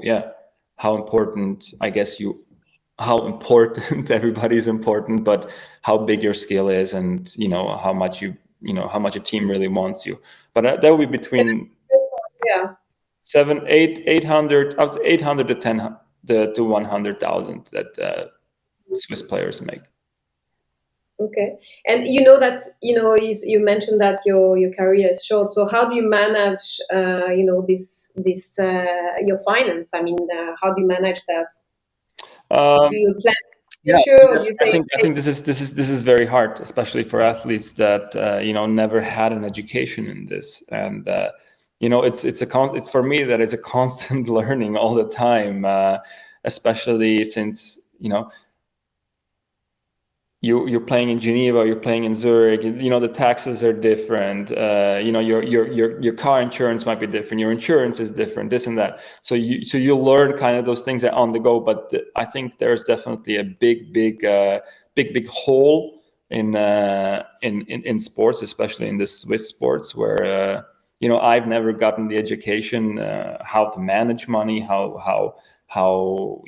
important, I guess, how important everybody's important, but how big your skill is, and how much how much a team really wants you. But that would be between Yeah. 800, 800 to 10 to 100,000 that Swiss players make. Okay. And you know that you mentioned that your career is short. So how do you manage this your finance? I mean, how do you manage that? Um, Do you plan yeah, the future, or do you I say, think this is very hard, especially for athletes that never had an education in this, and it's for me that is a constant learning all the time, especially since you're playing in Geneva, you're playing in Zurich, the taxes are different, your car insurance might be different, your insurance is different, this and that. So you learn kind of those things on the go. But I think there's definitely a big hole in sports, especially in the Swiss sports, where I've never gotten the education how to manage money, how how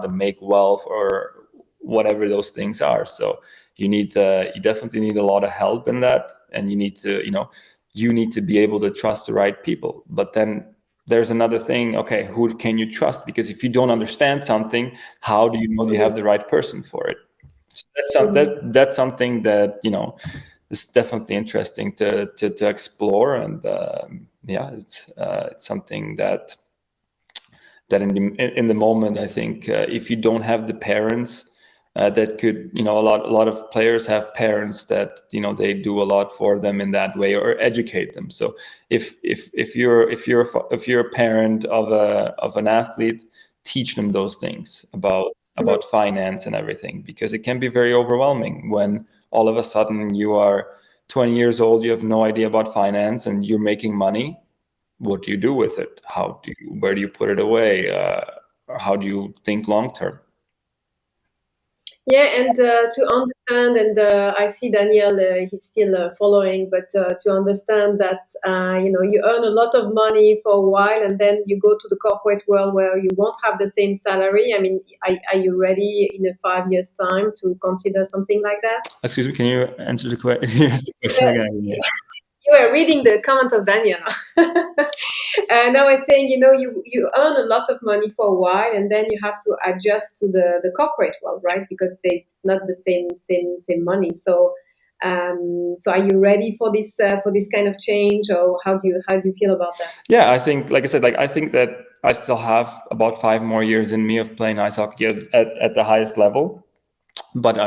to make wealth, or whatever those things are. So you definitely need a lot of help in that, and you need to be able to trust the right people. But then there's another thing. Okay, who can you trust? Because if you don't understand something, how do you know you have the right person for it? So that's something that is definitely interesting to explore. And it's something that in the moment, I think if you don't have the parents that could, a lot of players have parents that they do a lot for them in that way, or educate them. So if you're a parent of an athlete, teach them those things about finance and everything, because it can be very overwhelming when all of a sudden you are 20 years old, you have no idea about finance, and you're making money. What do you do with it? Where do you put it away? How do you think long term? Yeah, and to understand, and I see Daniel, he's still following, but to understand that you earn a lot of money for a while, and then you go to the corporate world where you won't have the same salary. I mean, are you ready in a 5 years' time to consider something like that? Excuse me, can you answer the question again? Yeah. You were reading the comment of Daniel. Now I was saying, you earn a lot of money for a while, and then you have to adjust to the corporate world, right? Because it's not the same money. So are you ready for this kind of change, or how do you feel about that? Yeah, I think, like I said, I think that I still have about 5 more years in me of playing ice hockey at the highest level, but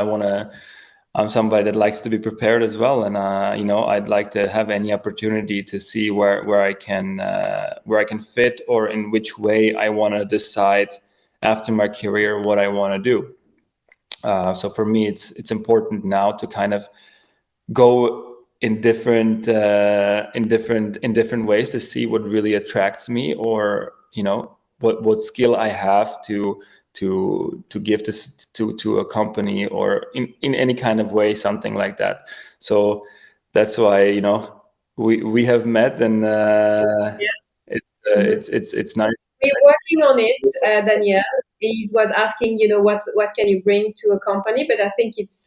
I'm somebody that likes to be prepared as well, and I'd like to have any opportunity to see where I can fit, or in which way I want to decide after my career what I want to do. So for me, it's important now to kind of go in different ways to see what really attracts me, or what skill I have to give this to a company, or in any kind of way, something like that. So that's why we have met, and Yes. it's nice. We're working on it, Daniel. He was asking, what can you bring to a company? But I think it's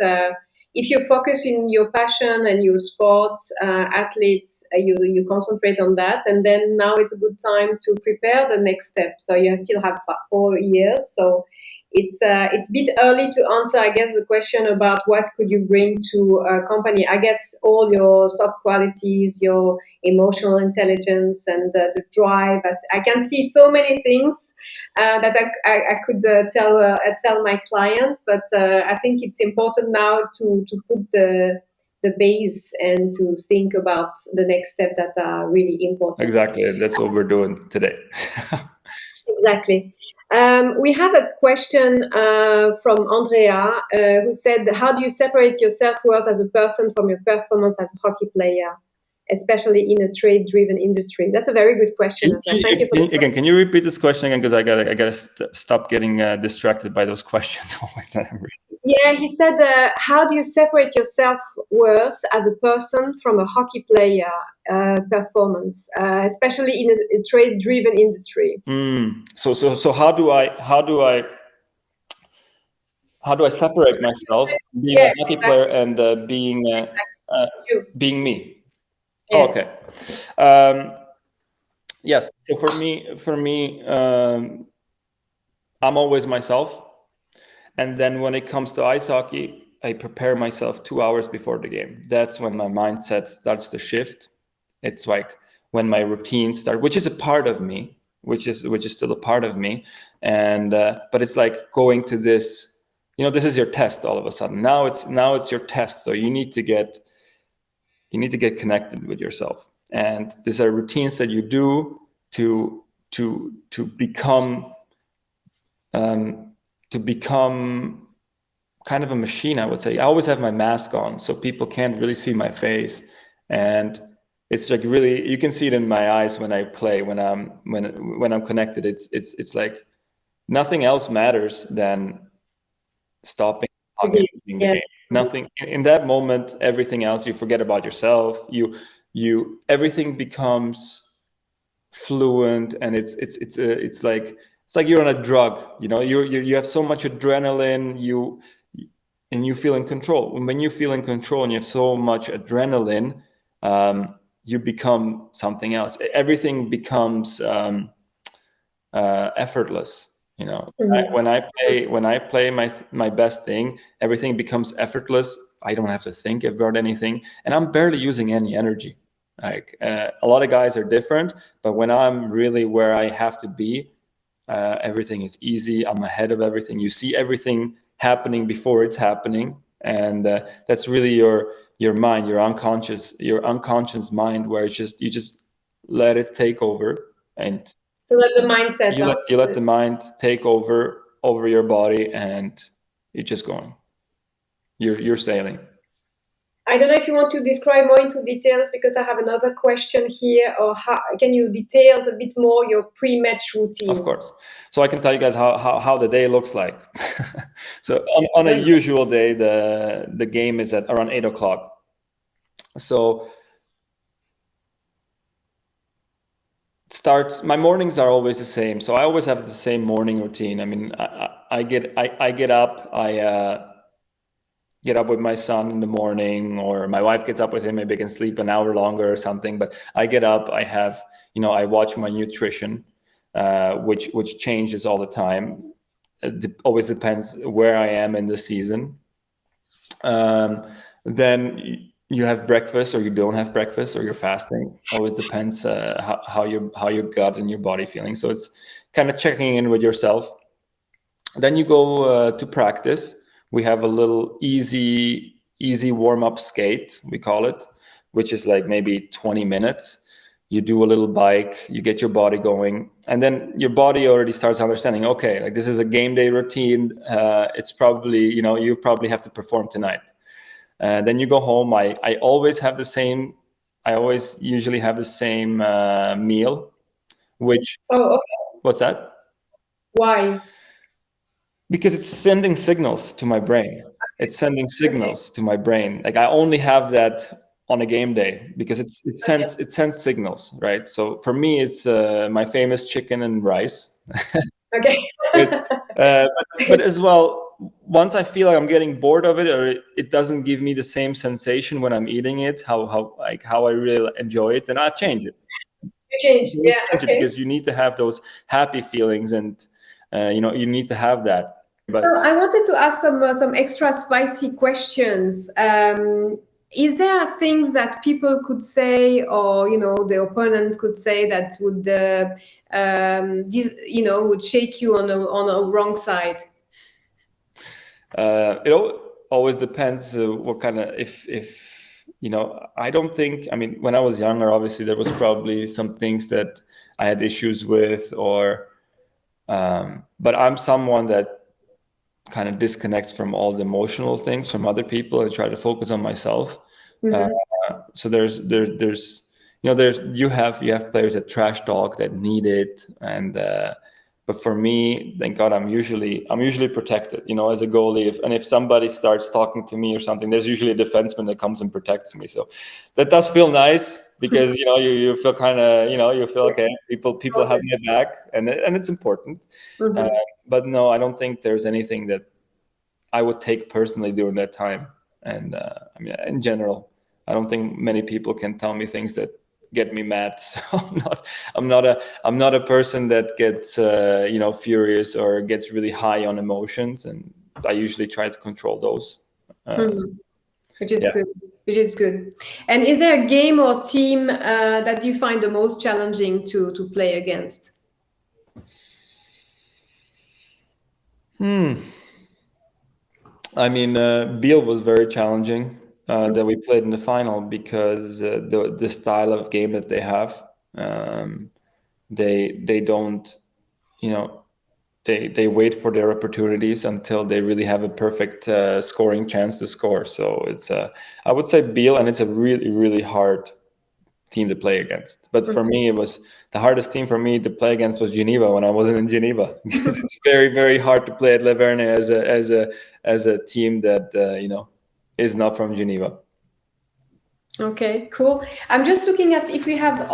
if you focus in your passion and your sports, athletes, you concentrate on that, and then now is a good time to prepare the next step. So you still have 4 years, so it's a bit early to answer, I guess, the question about what could you bring to a company. I guess all your soft qualities, your emotional intelligence, and the drive. I can see so many things that I could tell my clients, but I think it's important now to put the base and to think about the next step that are really important. Exactly, that's what we're doing today. Exactly. We have a question from Andrea, who said, "How do you separate your self-worth as a person from your performance as a hockey player, especially in a trade-driven industry?" That's a very good question. Thank you for the Again, can you repeat this question again? Because I gotta stop getting distracted by those questions always. Yeah, he said, "How do you separate your self-worth as a person from a hockey player performance, especially in a trade-driven industry?" So how do I separate myself being a Yes, hockey player exactly. and uh, You. being me? Oh, Yes. okay. Yes. So for me, I'm always myself, and then when it comes to ice hockey, I prepare myself 2 hours before the game. That's when my mindset starts to shift. It's like when my routines start, which is a part of me, which is still a part of me, and but it's like going to this. This is your test. All of a sudden, now it's your test. So you need to get connected with yourself, and these are routines that you do to become kind of a machine, I would say. I always have my mask on, so people can't really see my face, and it's like really, you can see it in my eyes when I play, when I'm connected. It's like nothing else matters than stopping talking and playing the Yeah. game. Nothing in that moment, everything else, you forget about yourself. Everything becomes fluent, and it's like you're on a drug. You have so much adrenaline, and you feel in control. When you feel in control and you have so much adrenaline, you become something else. Everything becomes effortless. Mhm. When I play my best thing, everything becomes effortless. I don't have to think about anything, and I'm barely using any energy. Like a lot of guys are different, but when I'm really where I have to be, everything is easy. I'm ahead of everything. You see everything happening before it's happening, and that's really your mind, your unconscious mind, where you just let it take over, and So let the mindset you let up. you let the mind take over your body, and you're just going. You're sailing. I don't know if you want to describe more into details because I have another question here. Or can you details a bit more your pre-match Of routine? course. So I can tell you guys how the day looks like. So on a Right. usual day, the game is at around 8 o'clock. So starts my mornings are always the same. So I always have the same morning routine. I mean, I get up, I get up with my son in the morning, or my wife gets up with him. Maybe I can sleep an hour longer or something. But I get up, I watch my nutrition, which changes all the time. Always depends where I am in the season. Um, then you have breakfast, or you don't have breakfast, or you're fasting. Always depends how your gut and your body feeling. So it's kind of checking in with yourself. Then you go to practice. We have a little easy warm up skate, we call it, which is like maybe 20 minutes. You do a little bike, you get your body going, and then your body already starts understanding, okay, like this is a game day routine. It's probably, you probably have to perform tonight. Then you go home. I always have the same. I always usually have the same meal. Which Oh, okay. What's that? Why? Because it's sending signals to my brain. It's sending Okay. signals to my brain. Like I only have that on a game day because Okay. it sends signals, right? So for me, it's my famous chicken and rice. Okay. It's but as well, once I feel like I'm getting bored of it, or it doesn't give me the same sensation when I'm eating it, how I really enjoy it, then I change it. You change. You Yeah. change it Okay. because you need to have those happy feelings, and you need to have that. So But I wanted to ask some extra spicy questions. Is there things that people could say, or the opponent could say that would would shake you on a wrong side? it always depends what kind of if I don't think, I mean, when I was younger, obviously there was probably some things that I had issues with, or but I'm someone that kind of disconnects from all the emotional things from other people and try to focus on myself. Uh, Hmm. so there's you have players that trash talk, that need it, and but for me, thank God, I'm usually protected. As a goalie, if somebody starts talking to me or something, there's usually a defenseman that comes and protects me. So that does feel nice, because you feel kind of, you feel okay. People have my back, and it's important. Uh, Hmm. but no, I don't think there's anything that I would take personally during that time. And I mean, in general, I don't think many people can tell me things that get me mad. So I'm not a person that gets furious or gets really high on emotions, and I usually try to control those. Uh, Which is yeah. good. Which is good. And is there a game or team that you find the most challenging to play against? Hmm. I mean, Beal was very challenging, that we played in the final, because the style of game that they have, they don't, you know they wait for their opportunities until they really have a perfect scoring chance to score. So it's I would say Biel, and it's a really hard team to play against. But for me, it was the hardest team for me to play against was Geneva when I wasn't in Geneva, because it's very hard to play at Le Verne as a team that is not from Geneva. Okay, cool. I'm just looking at if we have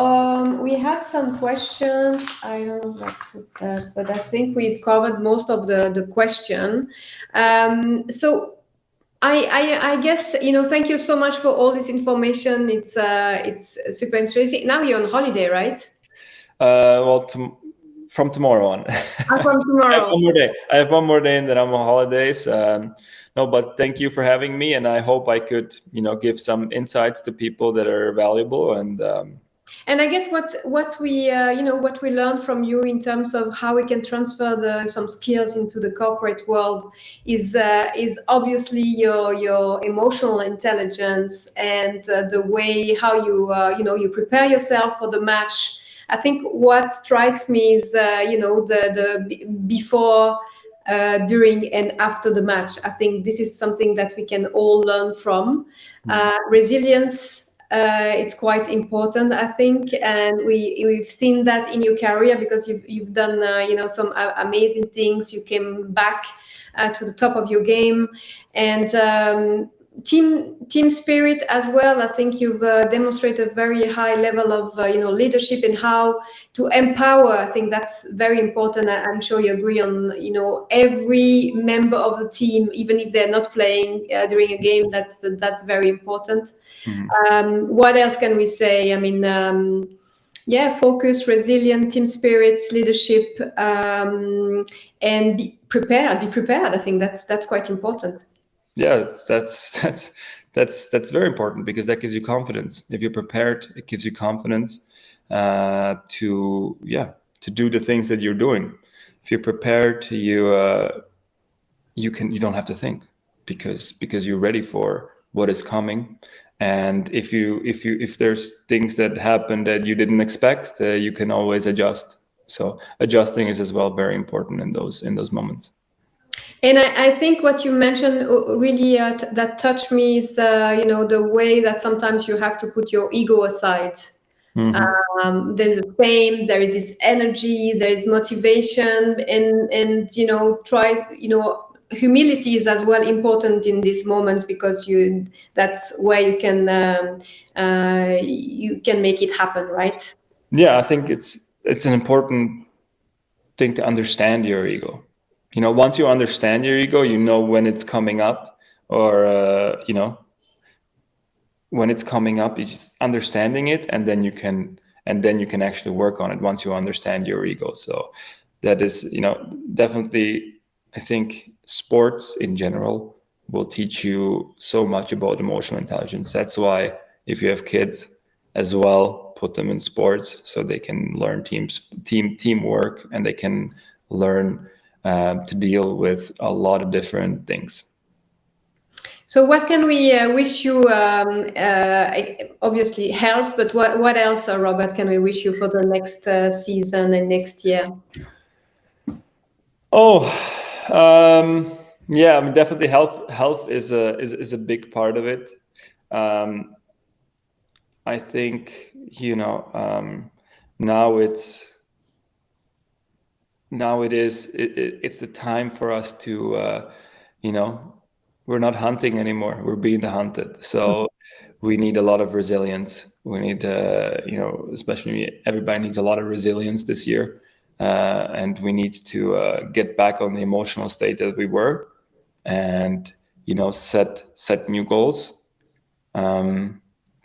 we had some questions. I don't know what to put that, but I think we've covered most of the question. So I guess thank you so much for all this information. It's super interesting. Now you're on holiday, right? Well, from tomorrow on. From I have tomorrow. one more day. I have one more day, and then I'm on holidays. No, but thank you for having me, and I hope I could, give some insights to people that are valuable. And I guess what we what we learned from you in terms of how we can transfer some skills into the corporate world is obviously your emotional intelligence and the way how you prepare yourself for the match. I think what strikes me is the before, during, and after the match. I think this is something that we can all learn from. Resilience, it's quite important, I think, and we've seen that in your career because you've done some amazing things. You came back to the top of your game, and team spirit as well. I think you've demonstrated a very high level of leadership and how to empower. I think that's very important. I'm sure you agree on every member of the team, even if they're not playing during a game. That's very important. What else can we say? I mean, focus, resilient, team spirits, leadership, and be prepared. Be prepared. I think that's quite important. Yeah, that's very important, because that gives you confidence. If you're prepared, it gives you confidence to do the things that you're doing. If you're prepared, you don't have to think, because you're ready for what is coming. And if there's things that happen that you didn't expect, you can always adjust. So adjusting is as well very important in those moments. And I think what you mentioned really that touched me is the way that sometimes you have to put your ego aside. There's a fame, there is this energy, there is motivation, and humility is as well important in these moments, because that's where you can make it happen, right? Yeah, I think it's an important thing to understand your ego. Once you understand your ego, you know when it's coming up, or when it's coming up, it's just understanding it, and then you can actually work on it once you understand your ego. So that is, definitely, I think sports in general will teach you so much about emotional intelligence. That's why if you have kids as well, put them in sports so they can learn teamwork, and they can learn to deal with a lot of different things. So what can we wish you? Obviously health, but what else, Robert, can we wish you for the next season and next year? Oh, yeah. I mean, definitely health is a big part of it. I think now it's the time for us to we're not hunting anymore, we're being hunted. So we need a lot of resilience. We need especially everybody needs a lot of resilience this year, and we need to get back on the emotional state that we were, and set new goals.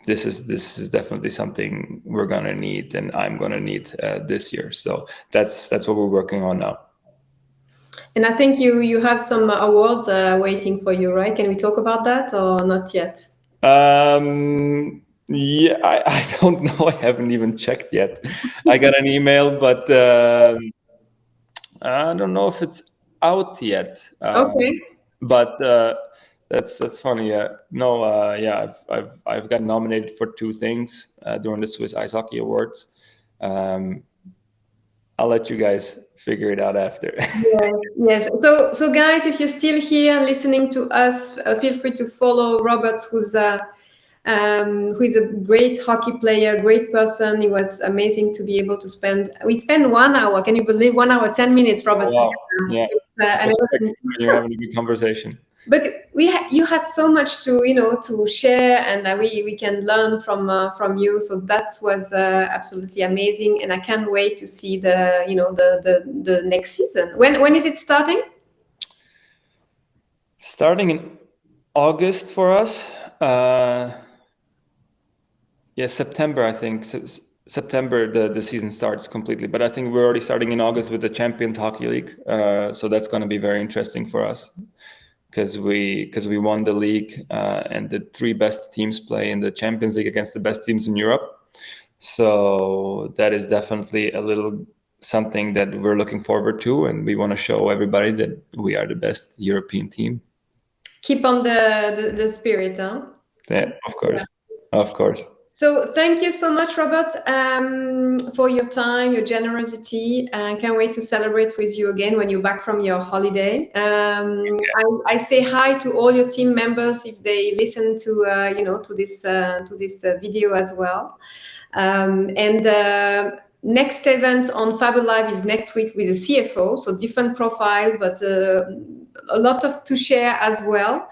This is definitely something we're gonna need, and I'm gonna need this year. So that's what we're working on now. And I think you have some awards waiting for you, right? Can we talk about that or not yet? Yeah, I don't know. I haven't even checked yet. I got an email, but I don't know if it's out yet. Okay. But that's funny. Yeah, no, yeah, I've got nominated for two things during the Swiss Ice Hockey Awards. I'll let you guys figure it out after. Yes. So guys, if you're still here listening to us, feel free to follow Robert, who is a great hockey player, great person. It was amazing to be able to spend. We spent 1 hour. Can you believe 1 hour 10 minutes, Robert? Oh, wow. Yeah. And When you're having a good conversation. But you had so much to share, and we can learn from you. So that was absolutely amazing, and I can't wait to see the next season. When is it starting? Starting in August for us. September, I think. September the season starts completely, but I think we're already starting in August with the Champions Hockey League. So that's going to be very interesting for us because we won the league, and the 3 best teams play in the Champions League against the best teams in Europe. So that is definitely a little something that we're looking forward to, and we want to show everybody that we are the best European team. Keep on the spirit, huh? Yeah, of course. Yeah. Of course. So thank you so much, Robert, for your time, your generosity. I can't wait to celebrate with you again when you're back from your holiday. I say hi to all your team members if they listen to this video as well. Next event on Fabulive is next week with a CFO, so different profile, but a lot to share as well.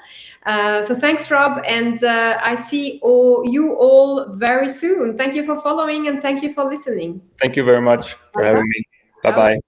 So thanks, Rob, and I see you all very soon. Thank you for following, and thank you for listening. Thank you very much for having me. Bye-bye.